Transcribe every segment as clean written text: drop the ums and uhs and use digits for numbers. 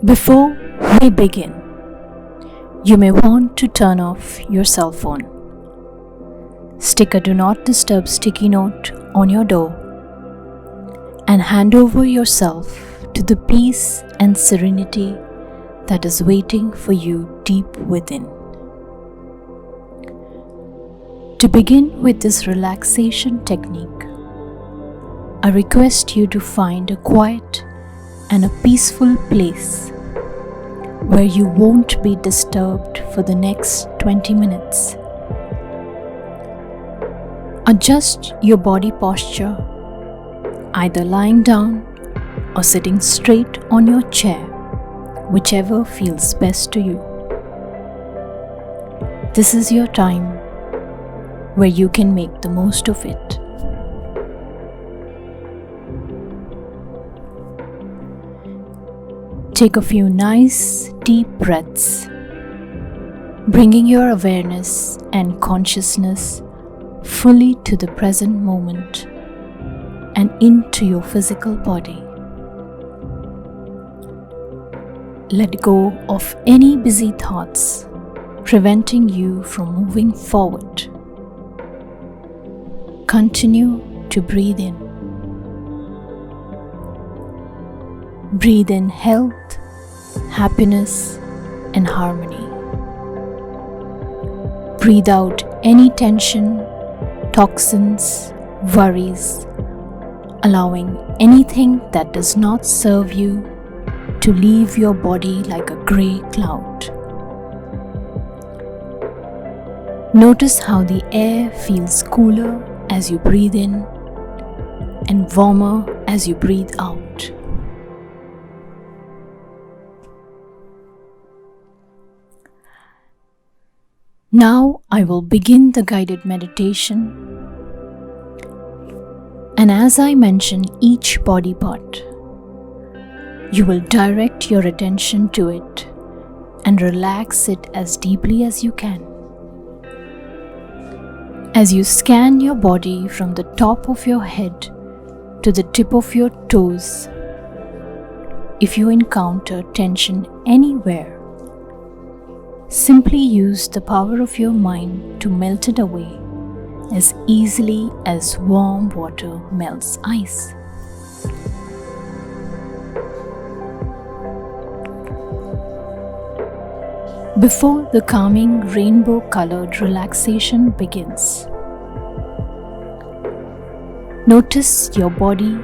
Before we begin, you may want to turn off your cell phone. Stick a do not disturb sticky note on your door and hand over yourself to the peace and serenity that is waiting for you deep within. To begin with this relaxation technique, I request you to find a quiet and a peaceful place where you won't be disturbed for the next 20 minutes. Adjust your body posture, either lying down or sitting straight on your chair, whichever feels best to you. This is your time where you can make the most of it. Take a few nice deep breaths, bringing your awareness and consciousness fully to the present moment and into your physical body. Let go of any busy thoughts preventing you from moving forward. Continue to breathe in. Breathe in health, happiness, and harmony. Breathe out any tension, toxins, worries, allowing anything that does not serve you to leave your body like a grey cloud. Notice how the air feels cooler as you breathe in and warmer as you breathe out. Now I will begin the guided meditation, and as I mention each body part, you will direct your attention to it and relax it as deeply as you can. As you scan your body from the top of your head to the tip of your toes, if you encounter tension anywhere, simply use the power of your mind to melt it away as easily as warm water melts ice. Before the calming rainbow-colored relaxation begins, notice your body,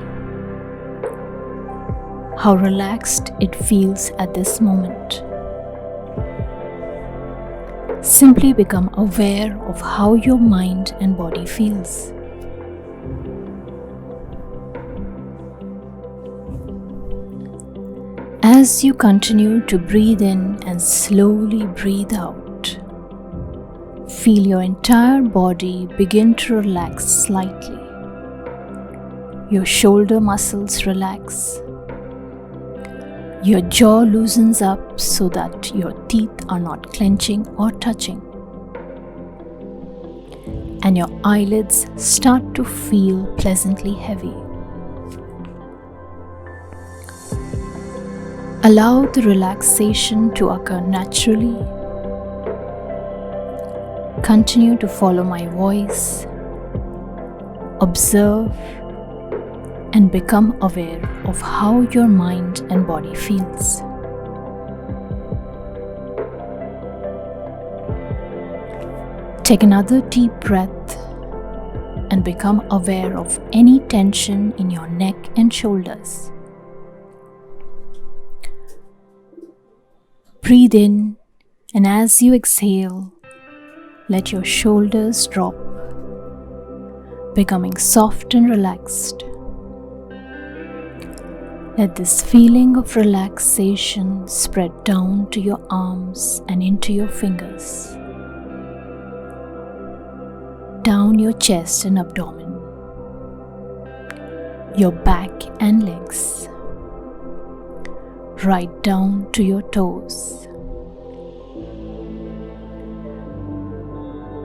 how relaxed it feels at this moment. Simply become aware of how your mind and body feels. As you continue to breathe in and slowly breathe out, feel your entire body begin to relax slightly. Your shoulder muscles relax. Your jaw loosens up so that your teeth are not clenching or touching. And your eyelids start to feel pleasantly heavy. Allow the relaxation to occur naturally. Continue to follow my voice. Observe and become aware of how your mind and body feels. Take another deep breath and become aware of any tension in your neck and shoulders. Breathe in, and as you exhale, let your shoulders drop, becoming soft and relaxed. Let this feeling of relaxation spread down to your arms and into your fingers, down your chest and abdomen, your back and legs, right down to your toes.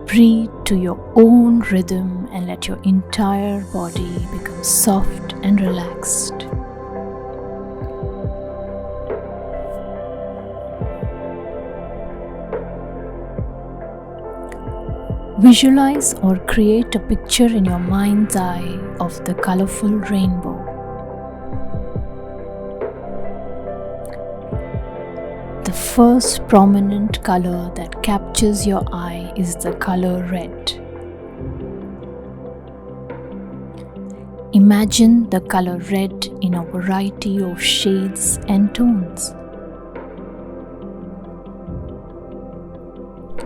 Breathe to your own rhythm and let your entire body become soft and relaxed. Visualize or create a picture in your mind's eye of the colorful rainbow. The first prominent color that captures your eye is the color red. Imagine the color red in a variety of shades and tones.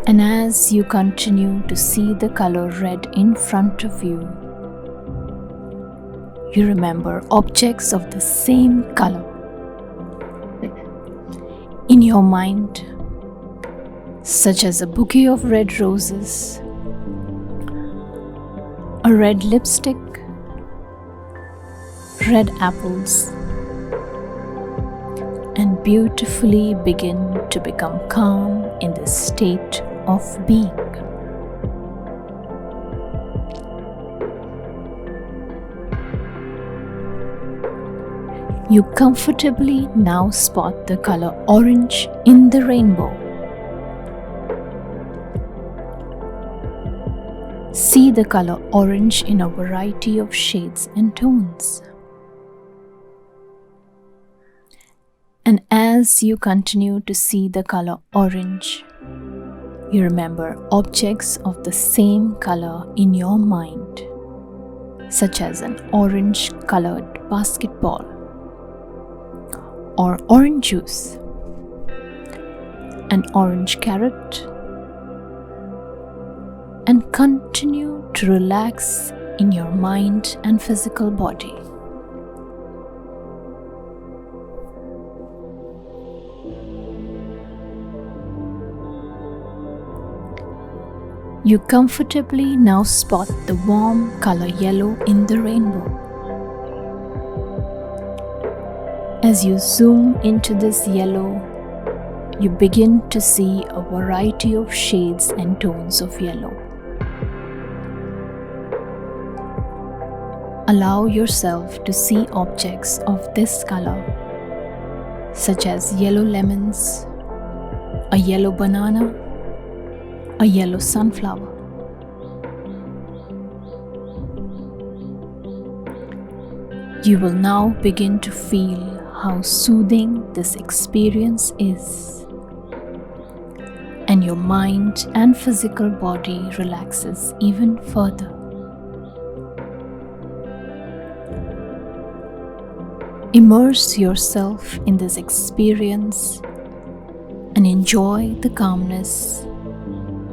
And as you continue to see the color red in front of you, you remember objects of the same color in your mind, such as a bouquet of red roses, a red lipstick, red apples, and beautifully begin to become calm in the state of being. You comfortably now spot the color orange in the rainbow. See the color orange in a variety of shades and tones. And as you continue to see the color orange, you remember objects of the same color in your mind, such as an orange-colored basketball or orange juice, an orange carrot, and continue to relax in your mind and physical body. You comfortably now spot the warm color yellow in the rainbow. As you zoom into this yellow, you begin to see a variety of shades and tones of yellow. Allow yourself to see objects of this color, such as yellow lemons, a yellow banana, a yellow sunflower. You will now begin to feel how soothing this experience is, and your mind and physical body relaxes even further. Immerse yourself in this experience and enjoy the calmness,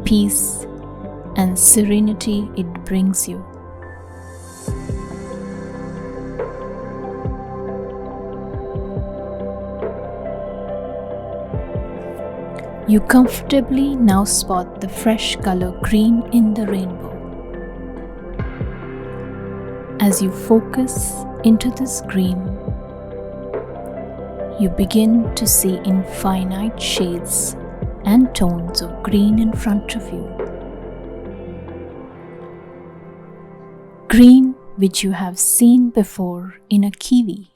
peace, and serenity it brings you. You comfortably now spot the fresh color green in the rainbow. As you focus into this green, you begin to see infinite shades and tones of green in front of you. Green which you have seen before in a kiwi,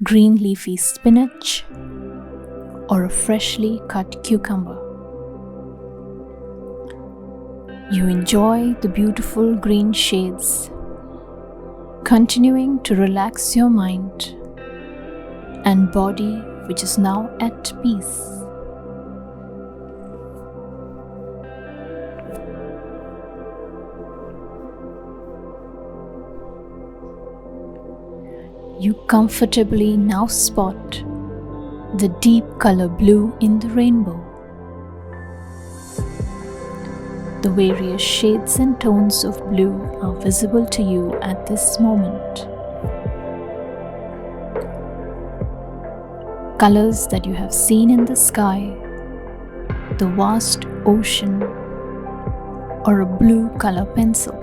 green leafy spinach, or a freshly cut cucumber. You enjoy the beautiful green shades, continuing to relax your mind and body, which is now at peace. You comfortably now spot the deep color blue in the rainbow. The various shades and tones of blue are visible to you at this moment. Colors that you have seen in the sky, the vast ocean, or a blue color pencil.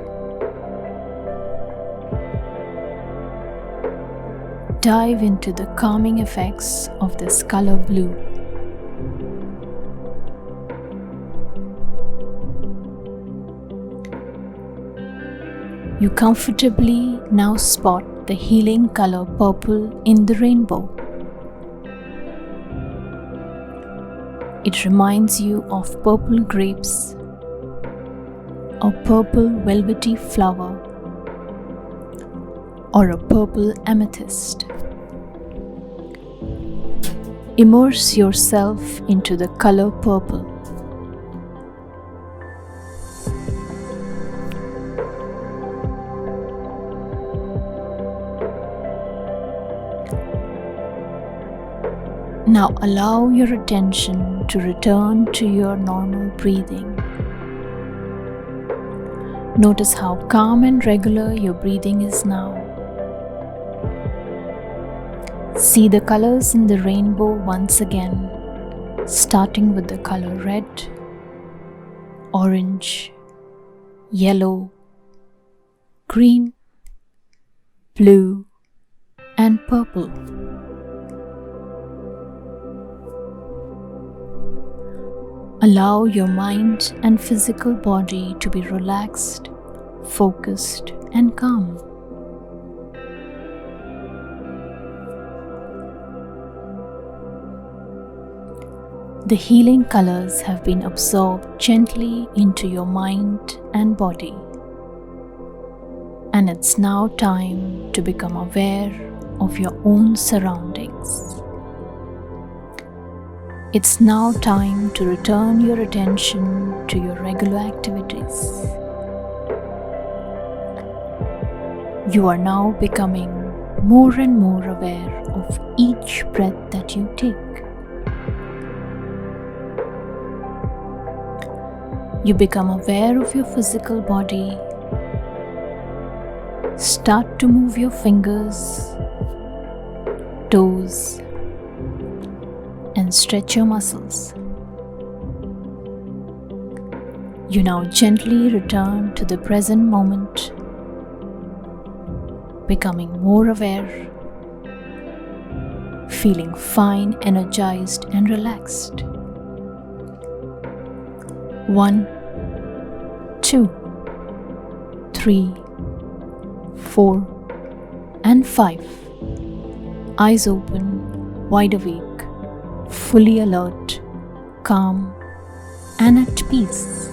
Dive into the calming effects of this color blue. You comfortably now spot the healing color purple in the rainbow. It reminds you of purple grapes a purple velvety flower, or a purple amethyst. Immerse yourself into the color purple. Now allow your attention to return to your normal breathing. Notice how calm and regular your breathing is now. See the colors in the rainbow once again, starting with the color red, orange, yellow, green, blue, and purple. Allow your mind and physical body to be relaxed, focused, and calm. The healing colors have been absorbed gently into your mind and body. And it's now time to become aware of your own surroundings. It's now time to return your attention to your regular activities. You are now becoming more and more aware of each breath that you take. You become aware of your physical body. Start to move your fingers, toes, and stretch your muscles. You now gently return to the present moment, becoming more aware, feeling fine, energized, and relaxed. 1, 2, 3, 4, and 5. Eyes open, wide awake, fully alert, calm, and at peace.